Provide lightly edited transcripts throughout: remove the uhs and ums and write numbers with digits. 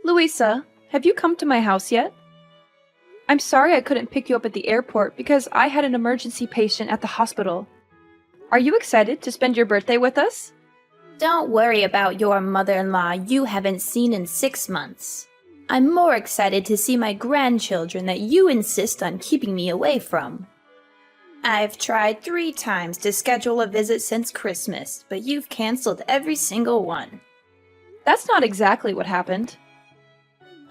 Louisa, have you come to my house yet? I'm sorry I couldn't pick you up at the airport because I had an emergency patient at the hospital. Are you excited to spend your birthday with us? Don't worry about your mother-in-law you haven't seen in 6 months. I'm more excited to see my grandchildren that you insist on keeping me away from. I've tried 3 times to schedule a visit since Christmas, but you've canceled every single one. That's not exactly what happened.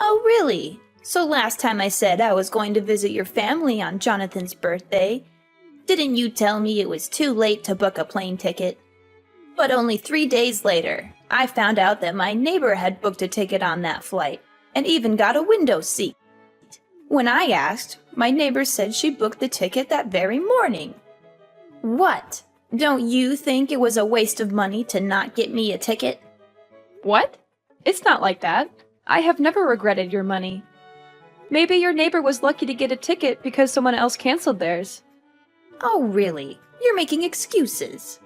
Oh, really? So last time I said I was going to visit your family on Jonathan's birthday, didn't you tell me it was too late to book a plane ticket? But only 3 days later, I found out that my neighbor had booked a ticket on that flight, and even got a window seat. When I asked, my neighbor said she booked the ticket that very morning. What? Don't you think it was a waste of money to not get me a ticket? What? It's not like that. I have never regretted your money. Maybe your neighbor was lucky to get a ticket because someone else canceled theirs. Oh, really? You're making excuses.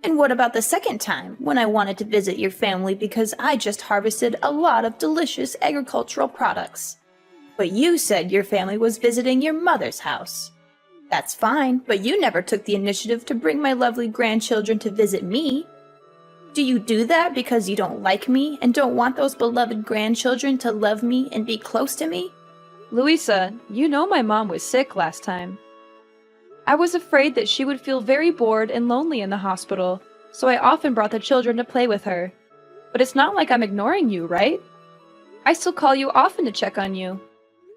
And what about the second time, when I wanted to visit your family because I just harvested a lot of delicious agricultural products? But you said your family was visiting your mother's house. That's fine, but you never took the initiative to bring my lovely grandchildren to visit me. Do you do that because you don't like me and don't want those beloved grandchildren to love me and be close to me? Louisa, you know my mom was sick last time. I was afraid that she would feel very bored and lonely in the hospital, so I often brought the children to play with her. But it's not like I'm ignoring you, right? I still call you often to check on you.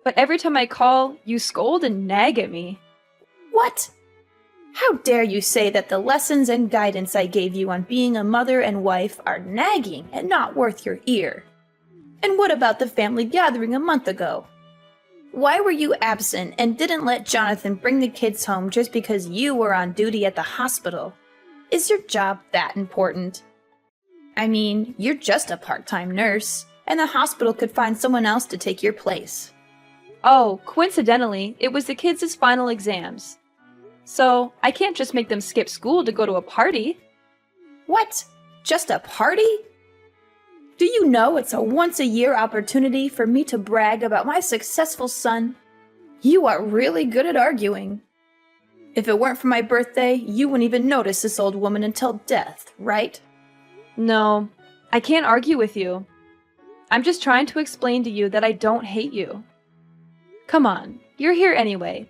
But every time I call, you scold and nag at me. What? How dare you say that the lessons and guidance I gave you on being a mother and wife are nagging and not worth your ear? And what about the family gathering a month ago? Why were you absent and didn't let Jonathan bring the kids home just because you were on duty at the hospital? Is your job that important? I mean, you're just a part-time nurse, and the hospital could find someone else to take your place. Oh, coincidentally, it was the kids' final exams. So, I can't just make them skip school to go to a party. What? Just a party? Do you know it's a once-a-year opportunity for me to brag about my successful son? You are really good at arguing. If it weren't for my birthday, you wouldn't even notice this old woman until death, right? No, I can't argue with you. I'm just trying to explain to you that I don't hate you. Come on, you're here anyway.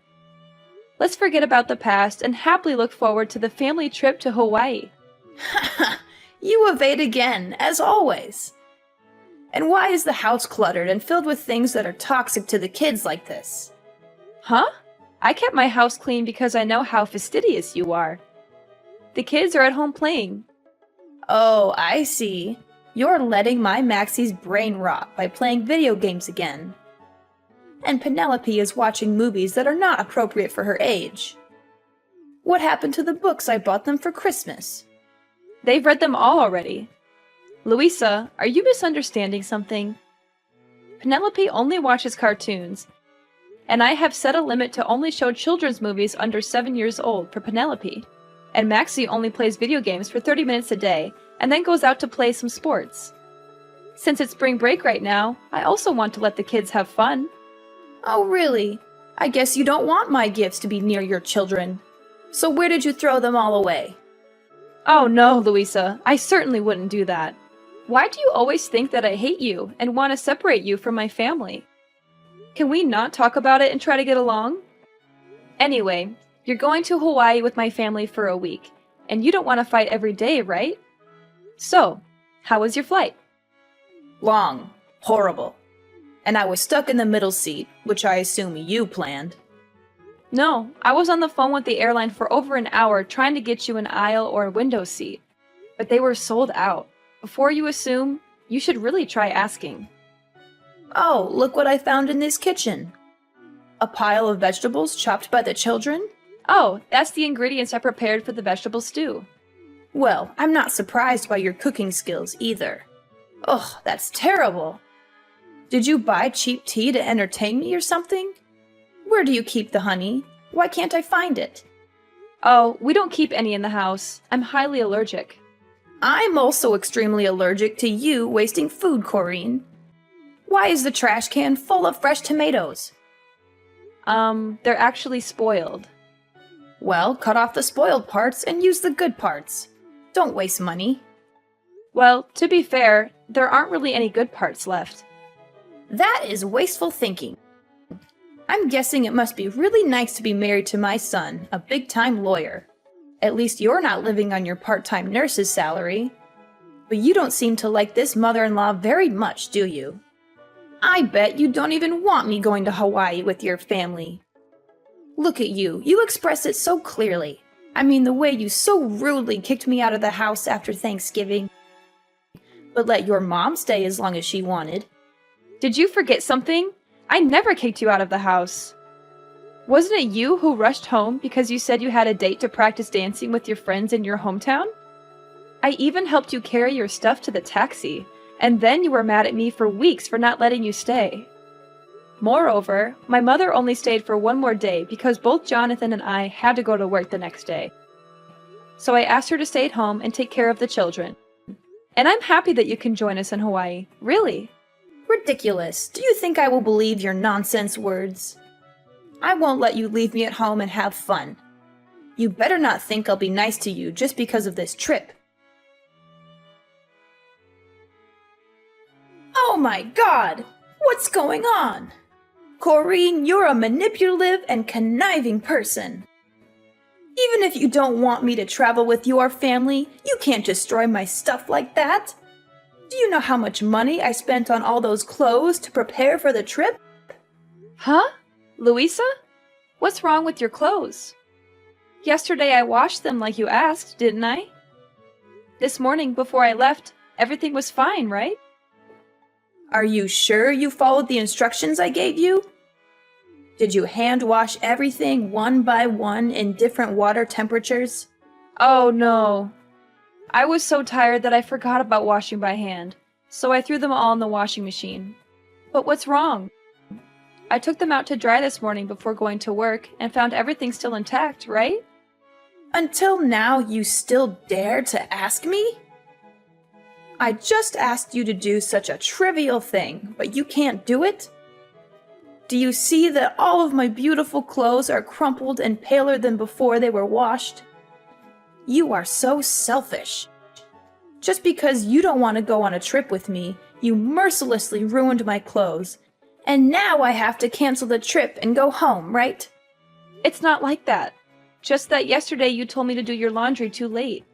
Let's forget about the past and happily look forward to the family trip to Hawaii. You evade again, as always. And why is the house cluttered and filled with things that are toxic to the kids like this? Huh? I kept my house clean because I know how fastidious you are. The kids are at home playing. Oh, I see. You're letting my Maxie's brain rot by playing video games again. And Penelope is watching movies that are not appropriate for her age. What happened to the books I bought them for Christmas? They've read them all already. Louisa, are you misunderstanding something? Penelope only watches cartoons, and I have set a limit to only show children's movies under 7 years old for Penelope. And Maxie only plays video games for 30 minutes a day, and then goes out to play some sports. Since it's spring break right now, I also want to let the kids have fun. Oh, really? I guess you don't want my gifts to be near your children. So where did you throw them all away? Oh no, Louisa, I certainly wouldn't do that. Why do you always think that I hate you and want to separate you from my family? Can we not talk about it and try to get along? Anyway, you're going to Hawaii with my family for a week, and you don't want to fight every day, right? So, how was your flight? Long. Horrible. And I was stuck in the middle seat, which I assume you planned. No, I was on the phone with the airline for over an hour trying to get you an aisle or a window seat. But they were sold out. Before you assume, you should really try asking. Oh, look what I found in this kitchen. A pile of vegetables chopped by the children? Oh, that's the ingredients I prepared for the vegetable stew. Well, I'm not surprised by your cooking skills either. Ugh, that's terrible. Did you buy cheap tea to entertain me or something? Where do you keep the honey? Why can't I find it? Oh, we don't keep any in the house. I'm highly allergic. I'm also extremely allergic to you wasting food, Corinne. Why is the trash can full of fresh tomatoes? They're actually spoiled. Well, cut off the spoiled parts and use the good parts. Don't waste money. Well, to be fair, there aren't really any good parts left. That is wasteful thinking. I'm guessing it must be really nice to be married to my son, a big-time lawyer. At least you're not living on your part-time nurse's salary. But you don't seem to like this mother-in-law very much, do you? I bet you don't even want me going to Hawaii with your family. Look at you. You express it so clearly. I mean, the way you so rudely kicked me out of the house after Thanksgiving. But let your mom stay as long as she wanted. Did you forget something? I never kicked you out of the house. Wasn't it you who rushed home because you said you had a date to practice dancing with your friends in your hometown? I even helped you carry your stuff to the taxi, and then you were mad at me for weeks for not letting you stay. Moreover, my mother only stayed for one more day because both Jonathan and I had to go to work the next day. So I asked her to stay at home and take care of the children. And I'm happy that you can join us in Hawaii, really. Ridiculous. Do you think I will believe your nonsense words? I won't let you leave me at home and have fun. You better not think I'll be nice to you just because of this trip. Oh my God! What's going on? Corrine, you're a manipulative and conniving person. Even if you don't want me to travel with your family, you can't destroy my stuff like that. Do you know how much money I spent on all those clothes to prepare for the trip? Huh? Louisa? What's wrong with your clothes? Yesterday I washed them like you asked, didn't I? This morning before I left, everything was fine, right? Are you sure you followed the instructions I gave you? Did you hand wash everything one by one in different water temperatures? Oh no. I was so tired that I forgot about washing by hand, so I threw them all in the washing machine. But what's wrong? I took them out to dry this morning before going to work and found everything still intact, right? Until now, you still dare to ask me? I just asked you to do such a trivial thing, but you can't do it? Do you see that all of my beautiful clothes are crumpled and paler than before they were washed? You are so selfish. Just because you don't want to go on a trip with me, you mercilessly ruined my clothes. And now I have to cancel the trip and go home, right? It's not like that. Just that yesterday you told me to do your laundry too late.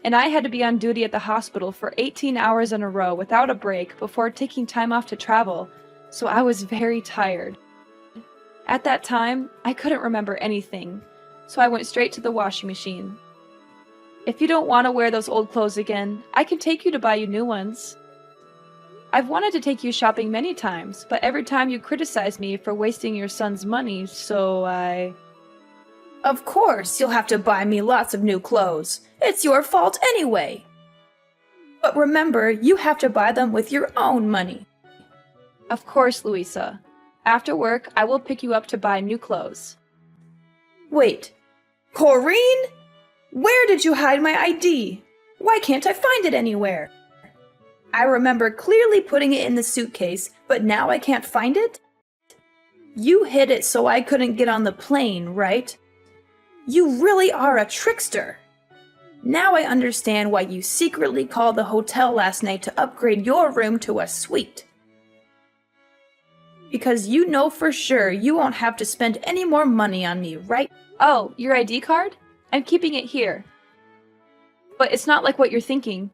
And I had to be on duty at the hospital for 18 hours in a row without a break before taking time off to travel, so I was very tired. At that time, I couldn't remember anything, so I went straight to the washing machine. If you don't want to wear those old clothes again, I can take you to buy you new ones. I've wanted to take you shopping many times, but every time you criticize me for wasting your son's money, so I... Of course, you'll have to buy me lots of new clothes. It's your fault anyway. But remember, you have to buy them with your own money. Of course, Louisa. After work, I will pick you up to buy new clothes. Wait, Corrine? Where did you hide my ID? Why can't I find it anywhere? I remember clearly putting it in the suitcase, but now I can't find it? You hid it so I couldn't get on the plane, right? You really are a trickster. Now I understand why you secretly called the hotel last night to upgrade your room to a suite. Because you know for sure you won't have to spend any more money on me, right? Oh, your ID card? I'm keeping it here. But it's not like what you're thinking.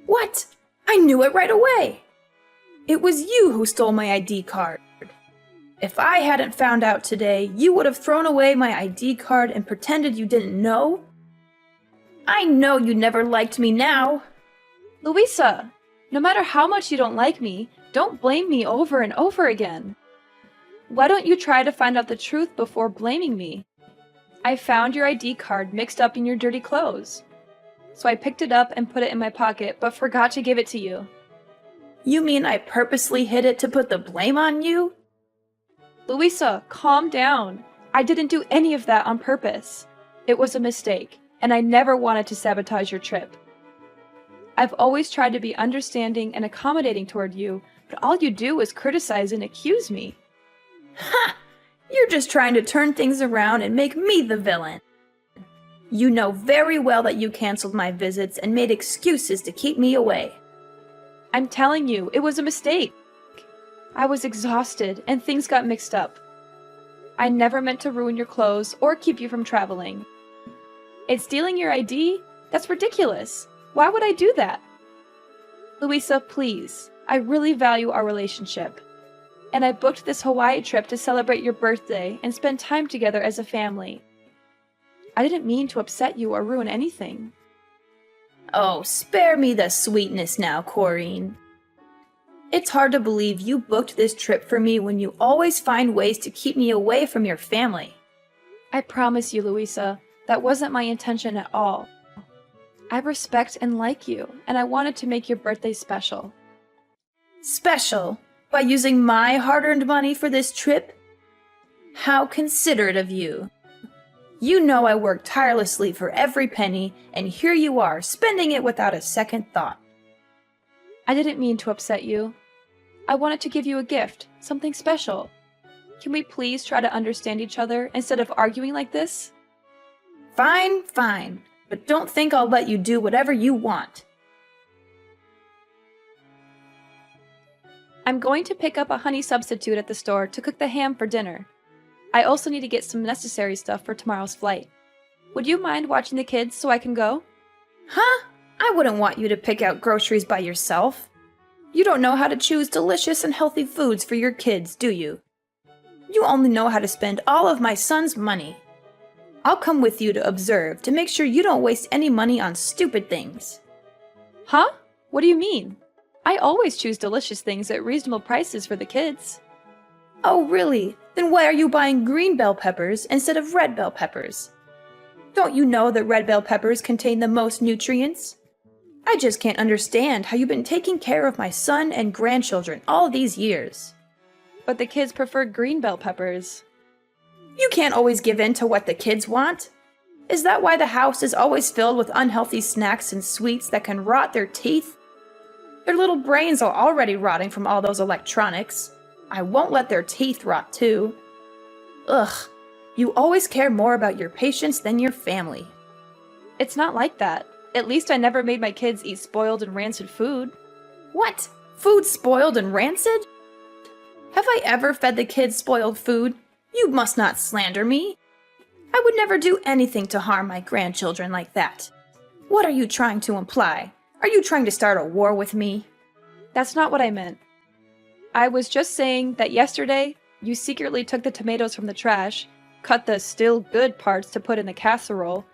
What? I knew it right away. It was you who stole my ID card. If I hadn't found out today, you would have thrown away my ID card and pretended you didn't know. I know you never liked me now. Louisa, no matter how much you don't like me, don't blame me over and over again. Why don't you try to find out the truth before blaming me? I found your ID card mixed up in your dirty clothes. So I picked it up and put it in my pocket, but forgot to give it to you. You mean I purposely hid it to put the blame on you? Louisa, calm down. I didn't do any of that on purpose. It was a mistake, and I never wanted to sabotage your trip. I've always tried to be understanding and accommodating toward you, but all you do is criticize and accuse me. Ha! You're just trying to turn things around and make me the villain. You know very well that you canceled my visits and made excuses to keep me away. I'm telling you, it was a mistake. I was exhausted and things got mixed up. I never meant to ruin your clothes or keep you from traveling. And stealing your ID? That's ridiculous. Why would I do that? Louisa, please. I really value our relationship. And I booked this Hawaii trip to celebrate your birthday and spend time together as a family. I didn't mean to upset you or ruin anything. Oh, spare me the sweetness now, Corrine. It's hard to believe you booked this trip for me when you always find ways to keep me away from your family. I promise you, Louisa, that wasn't my intention at all. I respect and like you, and I wanted to make your birthday special. Special? By using my hard-earned money for this trip? How considerate of you. You know I worked tirelessly for every penny, and here you are, spending it without a second thought. I didn't mean to upset you. I wanted to give you a gift, something special. Can we please try to understand each other instead of arguing like this? Fine, fine, but don't think I'll let you do whatever you want. I'm going to pick up a honey substitute at the store to cook the ham for dinner. I also need to get some necessary stuff for tomorrow's flight. Would you mind watching the kids so I can go? Huh? I wouldn't want you to pick out groceries by yourself. You don't know how to choose delicious and healthy foods for your kids, do you? You only know how to spend all of my son's money. I'll come with you to observe to make sure you don't waste any money on stupid things. Huh? What do you mean? I always choose delicious things at reasonable prices for the kids. Oh, really? Then why are you buying green bell peppers instead of red bell peppers? Don't you know that red bell peppers contain the most nutrients? I just can't understand how you've been taking care of my son and grandchildren all these years. But the kids prefer green bell peppers. You can't always give in to what the kids want. Is that why the house is always filled with unhealthy snacks and sweets that can rot their teeth? Their little brains are already rotting from all those electronics. I won't let their teeth rot too. Ugh, you always care more about your patients than your family. It's not like that. At least I never made my kids eat spoiled and rancid food. What? Food spoiled and rancid? Have I ever fed the kids spoiled food? You must not slander me. I would never do anything to harm my grandchildren like that. What are you trying to imply? Are you trying to start a war with me? That's not what I meant. I was just saying that yesterday, you secretly took the tomatoes from the trash, cut the still good parts to put in the casserole,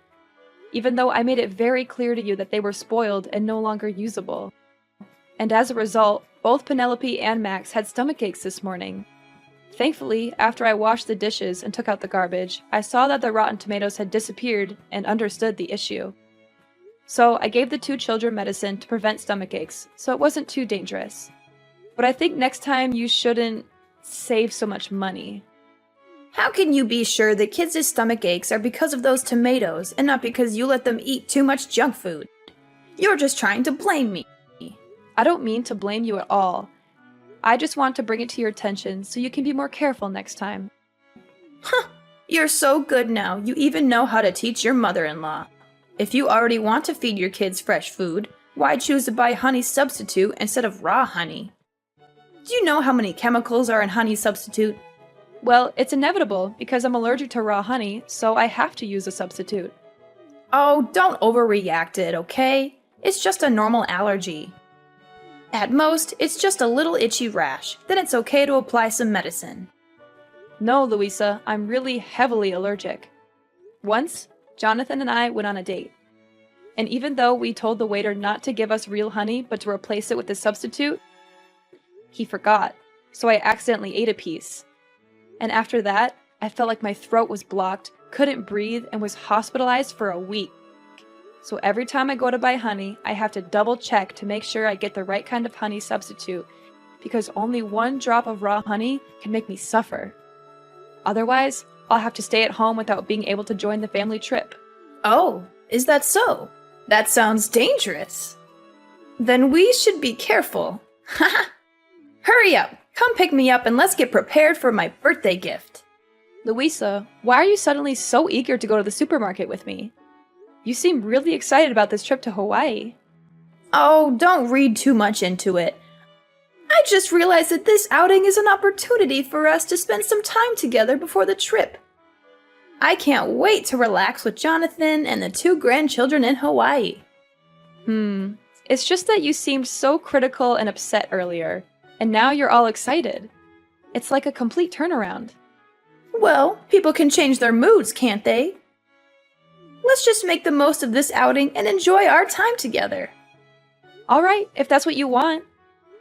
even though I made it very clear to you that they were spoiled and no longer usable. And as a result, both Penelope and Max had stomach aches this morning. Thankfully, after I washed the dishes and took out the garbage, I saw that the rotten tomatoes had disappeared and understood the issue. So I gave the two children medicine to prevent stomach aches, so it wasn't too dangerous. But I think next time you shouldn't save so much money. How can you be sure the kids' stomach aches are because of those tomatoes and not because you let them eat too much junk food? You're just trying to blame me. I don't mean to blame you at all. I just want to bring it to your attention so you can be more careful next time. Huh, you're so good now, you even know how to teach your mother-in-law. If you already want to feed your kids fresh food, why choose to buy honey substitute instead of raw honey? Do you know how many chemicals are in honey substitute? Well, it's inevitable because I'm allergic to raw honey, so I have to use a substitute. Oh, don't overreact it, okay? It's just a normal allergy. At most, it's just a little itchy rash. Then it's okay to apply some medicine. No, Louisa, I'm really heavily allergic. Once, Jonathan and I went on a date. And even though we told the waiter not to give us real honey but to replace it with a substitute, he forgot, so I accidentally ate a piece. And after that, I felt like my throat was blocked, couldn't breathe, and was hospitalized for a week. So every time I go to buy honey, I have to double check to make sure I get the right kind of honey substitute, because only one drop of raw honey can make me suffer. Otherwise, I'll have to stay at home without being able to join the family trip. Oh, is that so? That sounds dangerous. Then we should be careful. Haha! Hurry up! Come pick me up and let's get prepared for my birthday gift. Louisa, why are you suddenly so eager to go to the supermarket with me? You seem really excited about this trip to Hawaii. Oh, don't read too much into it. I just realized that this outing is an opportunity for us to spend some time together before the trip. I can't wait to relax with Jonathan and the 2 grandchildren in Hawaii. It's just that you seemed so critical and upset earlier, and now you're all excited. It's like a complete turnaround. Well, people can change their moods, can't they? Let's just make the most of this outing and enjoy our time together. Alright, if that's what you want.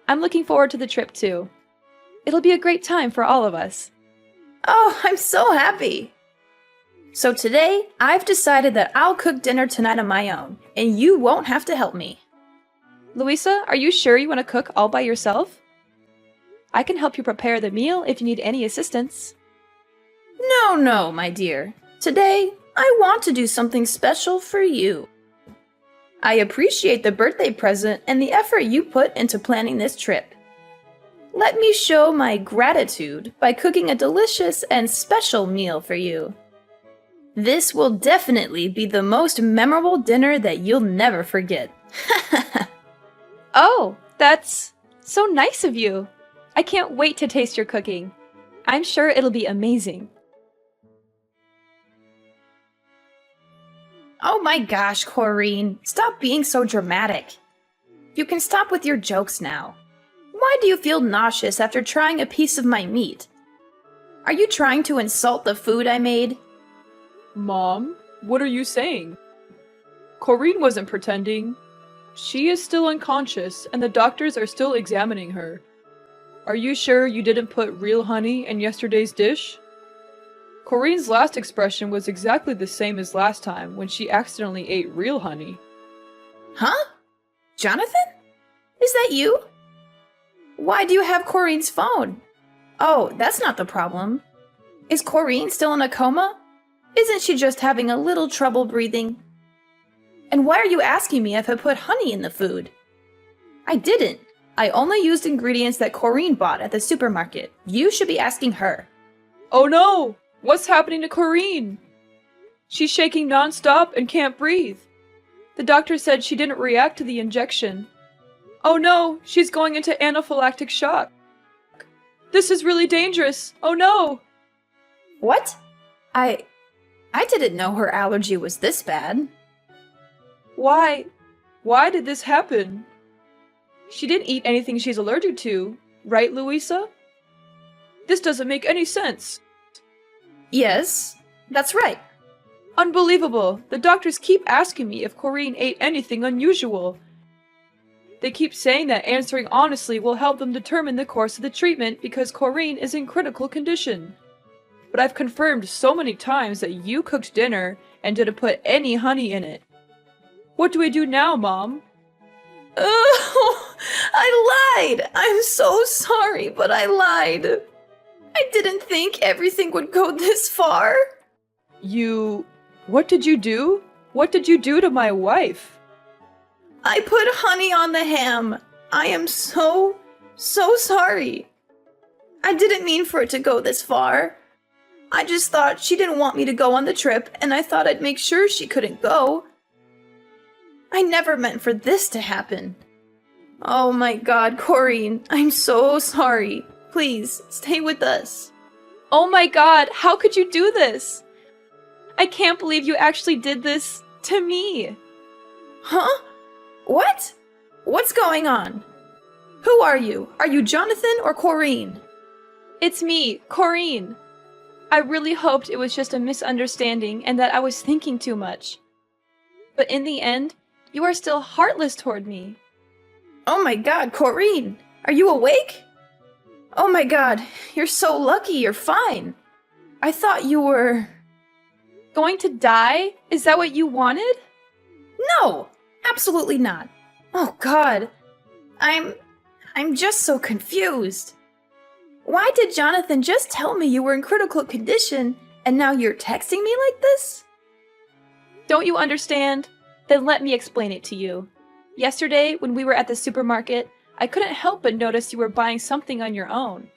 I'm looking forward to the trip too. It'll be a great time for all of us. Oh, I'm so happy! So today, I've decided that I'll cook dinner tonight on my own, and you won't have to help me. Louisa, are you sure you want to cook all by yourself? I can help you prepare the meal if you need any assistance. No, my dear. Today, I want to do something special for you. I appreciate the birthday present and the effort you put into planning this trip. Let me show my gratitude by cooking a delicious and special meal for you. This will definitely be the most memorable dinner that you'll never forget. Oh, that's so nice of you. I can't wait to taste your cooking. I'm sure it'll be amazing. Oh my gosh, Corrine, stop being so dramatic. You can stop with your jokes now. Why do you feel nauseous after trying a piece of my meat? Are you trying to insult the food I made? Mom, what are you saying? Corrine wasn't pretending. She is still unconscious, and the doctors are still examining her. Are you sure you didn't put real honey in yesterday's dish? Corrine's last expression was exactly the same as last time when she accidentally ate real honey. Huh? Jonathan? Is that you? Why do you have Corrine's phone? Oh, that's not the problem. Is Corrine still in a coma? Isn't she just having a little trouble breathing? And why are you asking me if I put honey in the food? I didn't. I only used ingredients that Corrine bought at the supermarket. You should be asking her. Oh no! What's happening to Corrine? She's shaking non-stop and can't breathe. The doctor said she didn't react to the injection. Oh no, she's going into anaphylactic shock. This is really dangerous. Oh no! What? I didn't know her allergy was this bad. Why? Why did this happen? She didn't eat anything she's allergic to, right, Louisa? This doesn't make any sense. Yes, that's right. Unbelievable! The doctors keep asking me if Corrine ate anything unusual. They keep saying that answering honestly will help them determine the course of the treatment because Corrine is in critical condition. But I've confirmed so many times that you cooked dinner and didn't put any honey in it. What do we do now, Mom? Oh, I lied! I'm so sorry, but I lied. I didn't think everything would go this far. What did you do? What did you do to my wife? I put honey on the ham. I am so sorry. I didn't mean for it to go this far. I just thought she didn't want me to go on the trip, and I thought I'd make sure she couldn't go. I never meant for this to happen. Oh my god, Corrine, I'm so sorry. Please, stay with us. Oh my god, how could you do this? I can't believe you actually did this to me. Huh? What? What's going on? Who are you? Are you Jonathan or Corrine? It's me, Corrine. I really hoped it was just a misunderstanding and that I was thinking too much. But in the end, you are still heartless toward me. Oh my god, Corrine! Are you awake? Oh my god, you're so lucky you're fine. I thought you were... Going to die? Is that what you wanted? No! Absolutely not. Oh god. I'm just so confused. Why did Jonathan just tell me you were in critical condition and now you're texting me like this? Don't you understand? Then let me explain it to you. Yesterday, when we were at the supermarket, I couldn't help but notice you were buying something on your own.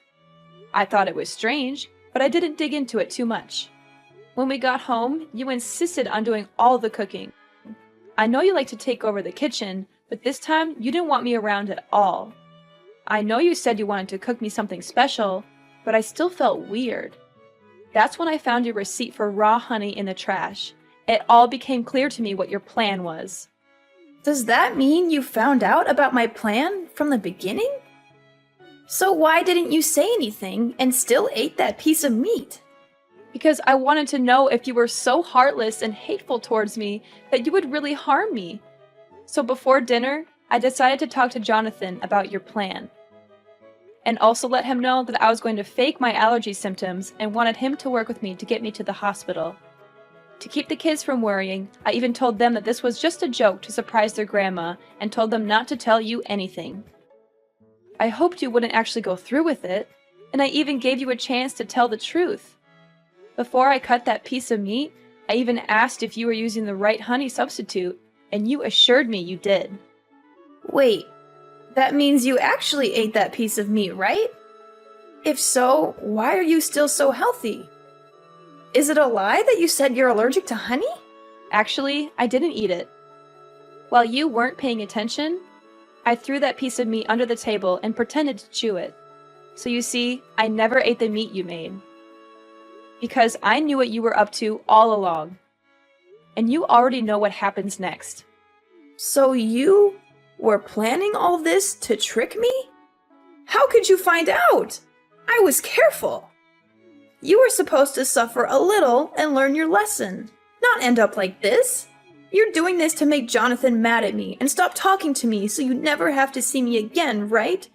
I thought it was strange, but I didn't dig into it too much. When we got home, you insisted on doing all the cooking. I know you like to take over the kitchen, but this time you didn't want me around at all. I know you said you wanted to cook me something special, but I still felt weird. That's when I found your receipt for raw honey in the trash. It all became clear to me what your plan was. Does that mean you found out about my plan from the beginning? So why didn't you say anything and still ate that piece of meat? Because I wanted to know if you were so heartless and hateful towards me that you would really harm me. So before dinner, I decided to talk to Jonathan about your plan. And also let him know that I was going to fake my allergy symptoms and wanted him to work with me to get me to the hospital. To keep the kids from worrying, I even told them that this was just a joke to surprise their grandma and told them not to tell you anything. I hoped you wouldn't actually go through with it, and I even gave you a chance to tell the truth. Before I cut that piece of meat, I even asked if you were using the right honey substitute, and you assured me you did. Wait, that means you actually ate that piece of meat, right? If so, why are you still so healthy? Is it a lie that you said you're allergic to honey? Actually, I didn't eat it. While you weren't paying attention, I threw that piece of meat under the table and pretended to chew it. So you see, I never ate the meat you made. Because I knew what you were up to all along. And you already know what happens next. So you were planning all this to trick me? How could you find out? I was careful. You were supposed to suffer a little and learn your lesson, not end up like this. You're doing this to make Jonathan mad at me and stop talking to me so you never have to see me again, right?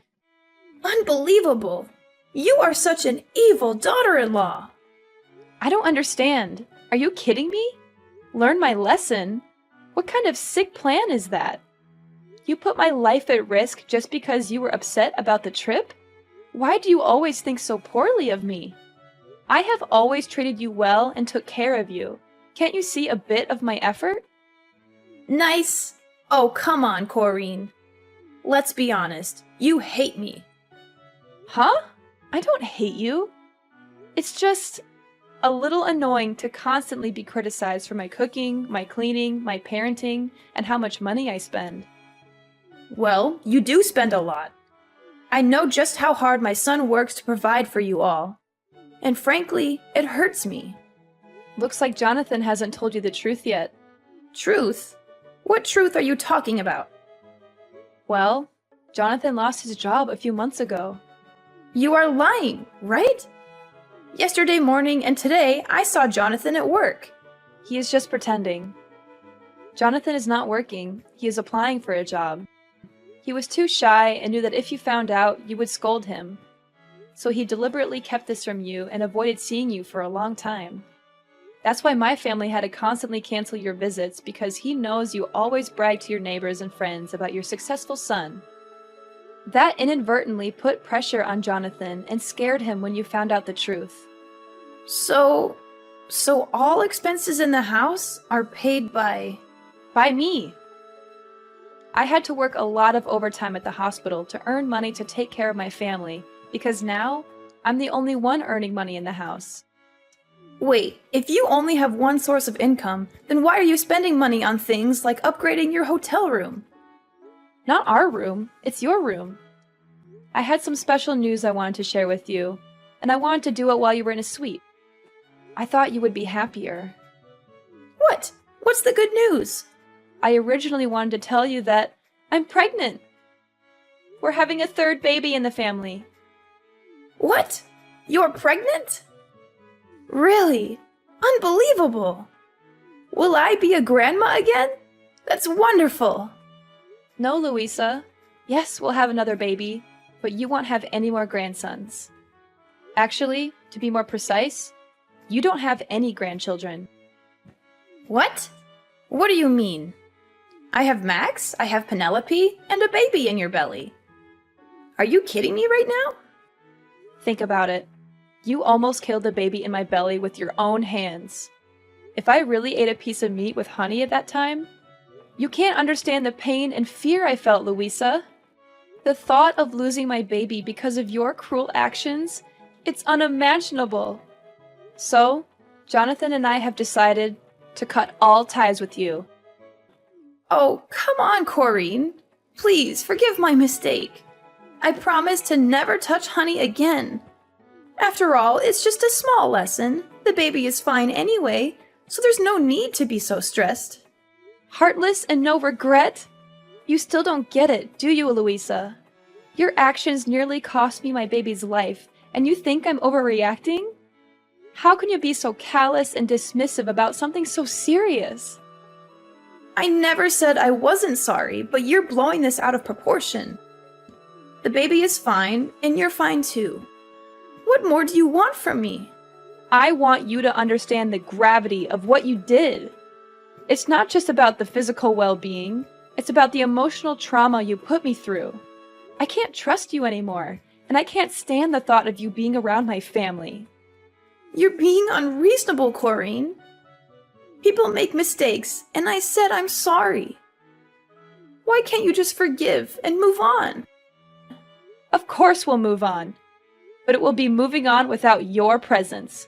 Unbelievable. You are such an evil daughter-in-law. I don't understand. Are you kidding me? Learn my lesson? What kind of sick plan is that? You put my life at risk just because you were upset about the trip? Why do you always think so poorly of me? I have always treated you well and took care of you. Can't you see a bit of my effort? Nice. Oh, come on, Corinne. Let's be honest. You hate me. Huh? I don't hate you. It's just a little annoying to constantly be criticized for my cooking, my cleaning, my parenting, and how much money I spend. Well, you do spend a lot. I know just how hard my son works to provide for you all. And frankly, it hurts me. Looks like Jonathan hasn't told you the truth yet. Truth? What truth are you talking about? Well, Jonathan lost his job a few months ago. You are lying, right? Yesterday morning and today, I saw Jonathan at work. He is just pretending. Jonathan is not working. He is applying for a job. He was too shy and knew that if you found out, you would scold him. So he deliberately kept this from you and avoided seeing you for a long time. That's why my family had to constantly cancel your visits, because he knows you always brag to your neighbors and friends about your successful son. That inadvertently put pressure on Jonathan and scared him when you found out the truth. So all expenses in the house are paid by me. I had to work a lot of overtime at the hospital to earn money to take care of my family, because now I'm the only one earning money in the house. Wait, if you only have one source of income, then why are you spending money on things like upgrading your hotel room? Not our room, it's your room. I had some special news I wanted to share with you, and I wanted to do it while you were in a suite. I thought you would be happier. What? What's the good news? I originally wanted to tell you that I'm pregnant. We're having a third baby in the family. What? You're pregnant? Really? Unbelievable! Will I be a grandma again? That's wonderful! No, Louisa. Yes, we'll have another baby, but you won't have any more grandsons. Actually, to be more precise, you don't have any grandchildren. What? What do you mean? I have Max, I have Penelope, and a baby in your belly. Are you kidding me right now? Think about it. You almost killed the baby in my belly with your own hands. If I really ate a piece of meat with honey at that time, You can't understand the pain and fear I felt, Louisa. The thought of losing my baby because of your cruel actions, it's unimaginable. So, Jonathan and I have decided to cut all ties with you. Oh, come on, Corrine. Please, forgive my mistake. I promise to never touch Honey again. After all, it's just a small lesson. The baby is fine anyway, so there's no need to be so stressed. Heartless and no regret? You still don't get it, do you, Louisa? Your actions nearly cost me my baby's life, and you think I'm overreacting? How can you be so callous and dismissive about something so serious? I never said I wasn't sorry, but you're blowing this out of proportion. The baby is fine, and you're fine too. What more do you want from me? I want you to understand the gravity of what you did. It's not just about the physical well-being, it's about the emotional trauma you put me through. I can't trust you anymore, and I can't stand the thought of you being around my family. You're being unreasonable, Corrine. People make mistakes, and I said I'm sorry. Why can't you just forgive and move on? Of course we'll move on, but it will be moving on without your presence.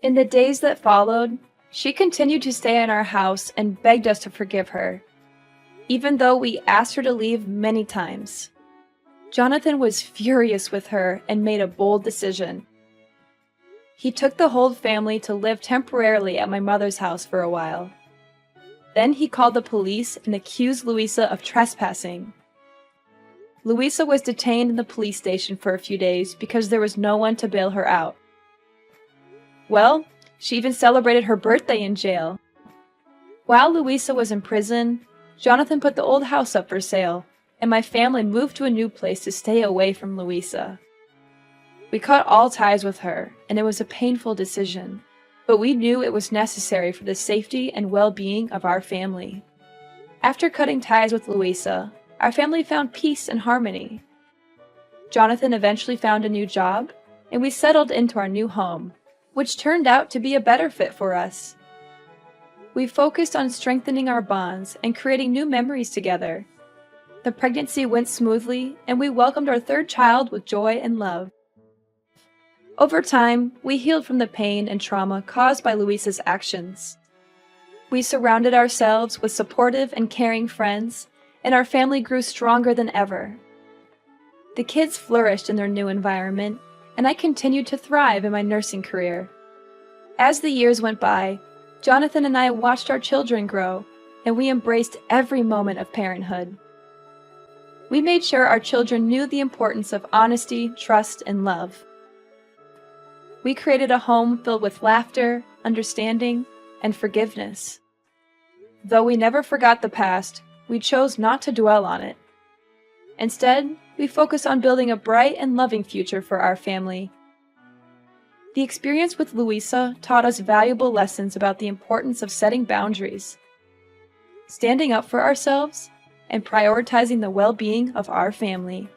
In the days that followed, she continued to stay in our house and begged us to forgive her, even though we asked her to leave many times. Jonathan was furious with her and made a bold decision. He took the whole family to live temporarily at my mother's house for a while. Then he called the police and accused Louisa of trespassing. Louisa was detained in the police station for a few days because there was no one to bail her out. Well, she even celebrated her birthday in jail. While Louisa was in prison, Jonathan put the old house up for sale, and my family moved to a new place to stay away from Louisa. We cut all ties with her, and it was a painful decision, but we knew it was necessary for the safety and well-being of our family. After cutting ties with Louisa, our family found peace and harmony. Jonathan eventually found a new job, and we settled into our new home, which turned out to be a better fit for us. We focused on strengthening our bonds and creating new memories together. The pregnancy went smoothly, and we welcomed our third child with joy and love. Over time, we healed from the pain and trauma caused by Louisa's actions. We surrounded ourselves with supportive and caring friends, and our family grew stronger than ever. The kids flourished in their new environment, and I continued to thrive in my nursing career. As the years went by, Jonathan and I watched our children grow, and we embraced every moment of parenthood. We made sure our children knew the importance of honesty, trust, and love. We created a home filled with laughter, understanding, and forgiveness. Though we never forgot the past, we chose not to dwell on it. Instead, we focused on building a bright and loving future for our family. The experience with Louisa taught us valuable lessons about the importance of setting boundaries, standing up for ourselves, and prioritizing the well-being of our family.